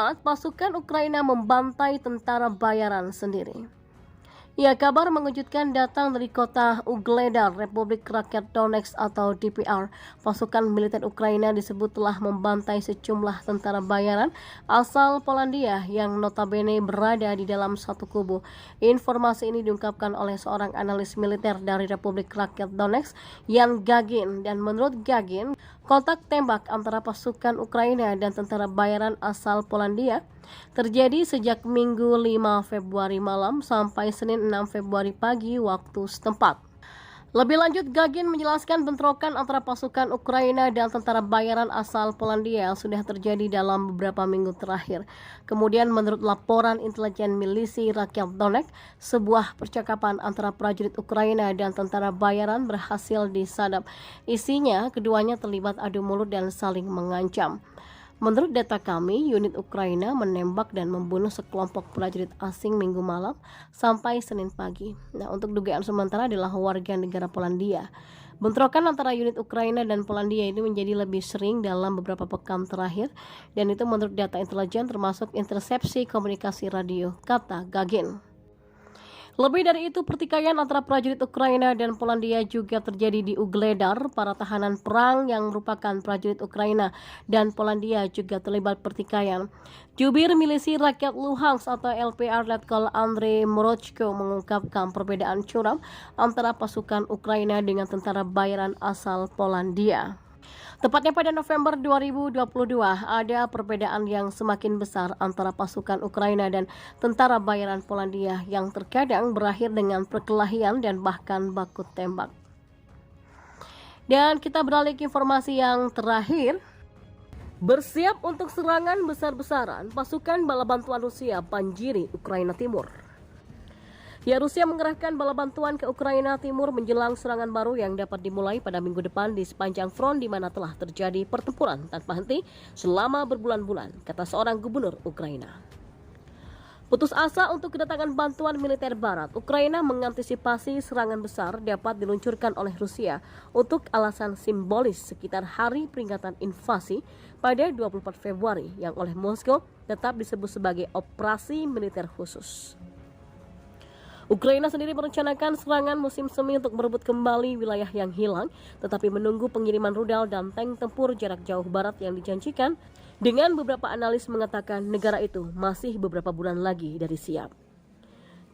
Jumat, pasukan Ukraina membantai tentara bayaran sendiri. Ya, kabar mengejutkan datang dari kota Ugledar, Republik Rakyat Donetsk atau DPR. Pasukan militer Ukraina disebut telah membantai sejumlah tentara bayaran asal Polandia yang notabene berada di dalam satu kubu. Informasi ini diungkapkan oleh seorang analis militer dari Republik Rakyat Donetsk, Yan Gagin. Dan menurut Gagin, kontak tembak antara pasukan Ukraina dan tentara bayaran asal Polandia terjadi sejak Minggu 5 Februari malam sampai Senin 6 Februari pagi waktu setempat. Lebih lanjut, Gagin menjelaskan bentrokan antara pasukan Ukraina dan tentara bayaran asal Polandia sudah terjadi dalam beberapa minggu terakhir. Kemudian menurut laporan intelijen milisi rakyat Donetsk, sebuah percakapan antara prajurit Ukraina dan tentara bayaran berhasil disadap. Isinya, keduanya terlibat adu mulut dan saling mengancam. Menurut data kami, unit Ukraina menembak dan membunuh sekelompok prajurit asing Minggu malam sampai Senin pagi. Nah, untuk dugaan sementara adalah warga negara Polandia. Bentrokan antara unit Ukraina dan Polandia ini menjadi lebih sering dalam beberapa pekan terakhir, dan itu menurut data intelijen termasuk intersepsi komunikasi radio, kata Gagin. Lebih dari itu, pertikaian antara prajurit Ukraina dan Polandia juga terjadi di Ugledar. Para tahanan perang yang merupakan prajurit Ukraina dan Polandia juga terlibat pertikaian. Jubir milisi rakyat Luhansk atau LPR Letkol Andrei Morochko mengungkapkan perbedaan curam antara pasukan Ukraina dengan tentara bayaran asal Polandia. Tepatnya pada November 2022, ada perbedaan yang semakin besar antara pasukan Ukraina dan tentara bayaran Polandia yang terkadang berakhir dengan perkelahian dan bahkan baku tembak. Dan kita beralih ke informasi yang terakhir. Bersiap untuk serangan besar-besaran, pasukan bala bantuan Rusia banjiri Ukraina Timur. Ya, Rusia mengerahkan bala bantuan ke Ukraina Timur menjelang serangan baru yang dapat dimulai pada minggu depan di sepanjang front di mana telah terjadi pertempuran tanpa henti selama berbulan-bulan, kata seorang gubernur Ukraina. Putus asa untuk kedatangan bantuan militer barat, Ukraina mengantisipasi serangan besar dapat diluncurkan oleh Rusia untuk alasan simbolis sekitar hari peringatan invasi pada 24 Februari yang oleh Moskow tetap disebut sebagai operasi militer khusus. Ukraina sendiri merencanakan serangan musim semi untuk merebut kembali wilayah yang hilang, tetapi menunggu pengiriman rudal dan tank tempur jarak jauh barat yang dijanjikan, dengan beberapa analis mengatakan negara itu masih beberapa bulan lagi dari siap.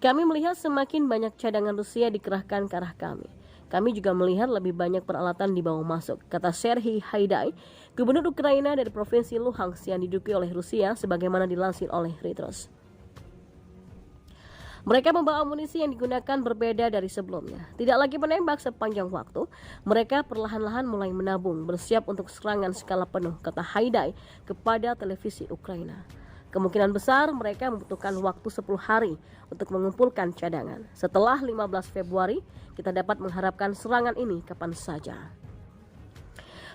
Kami melihat semakin banyak cadangan Rusia dikerahkan ke arah kami. Kami juga melihat lebih banyak peralatan dibawa masuk, kata Serhiy Haidai, gubernur Ukraina dari provinsi Luhansk yang diduduki oleh Rusia sebagaimana dilansir oleh Reuters. Mereka membawa amunisi yang digunakan berbeda dari sebelumnya. Tidak lagi menembak sepanjang waktu, mereka perlahan-lahan mulai menabung, bersiap untuk serangan skala penuh, kata Haidai kepada televisi Ukraina. Kemungkinan besar mereka membutuhkan waktu 10 hari untuk mengumpulkan cadangan. Setelah 15 Februari, kita dapat mengharapkan serangan ini kapan saja.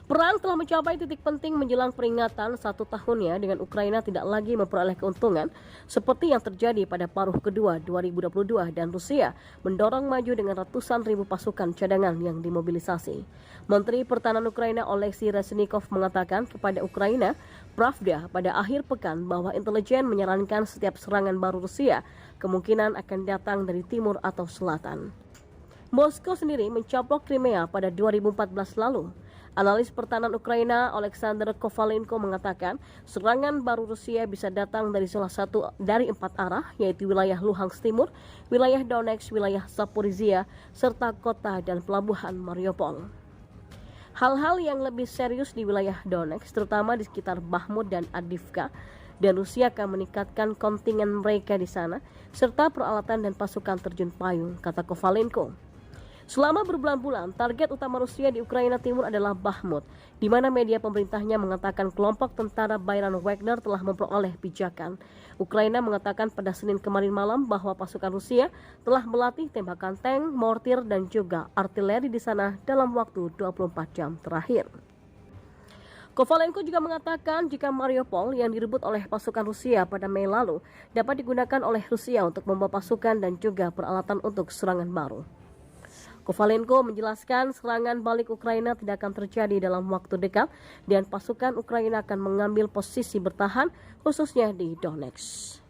Perang telah mencapai titik penting menjelang peringatan 1 tahunnya dengan Ukraina tidak lagi memperoleh keuntungan seperti yang terjadi pada paruh kedua 2022 dan Rusia mendorong maju dengan ratusan ribu pasukan cadangan yang dimobilisasi. Menteri Pertahanan Ukraina Oleksiy Reznikov mengatakan kepada Ukraina Pravda pada akhir pekan bahwa intelijen menyarankan setiap serangan baru Rusia kemungkinan akan datang dari timur atau selatan. Moskow sendiri mencaplok Crimea pada 2014 lalu. Analis pertahanan Ukraina Alexander Kovalenko mengatakan serangan baru Rusia bisa datang dari salah satu dari 4 arah, yaitu wilayah Luhansk Timur, wilayah Donetsk, wilayah Zaporizhia, serta kota dan pelabuhan Mariupol. Hal-hal yang lebih serius di wilayah Donetsk, terutama di sekitar Bakhmut dan Avdiivka, dan Rusia akan meningkatkan kontingen mereka di sana, serta peralatan dan pasukan terjun payung, kata Kovalenko. Selama berbulan-bulan, target utama Rusia di Ukraina Timur adalah Bakhmut, di mana media pemerintahnya mengatakan kelompok tentara bayaran Wagner telah memperoleh pijakan. Ukraina mengatakan pada Senin kemarin malam bahwa pasukan Rusia telah melatih tembakan tank, mortir, dan juga artileri di sana dalam waktu 24 jam terakhir. Kovalenko juga mengatakan jika Mariupol yang direbut oleh pasukan Rusia pada Mei lalu dapat digunakan oleh Rusia untuk membawa pasukan dan juga peralatan untuk serangan baru. Kovalenko menjelaskan serangan balik Ukraina tidak akan terjadi dalam waktu dekat dan pasukan Ukraina akan mengambil posisi bertahan khususnya di Donetsk.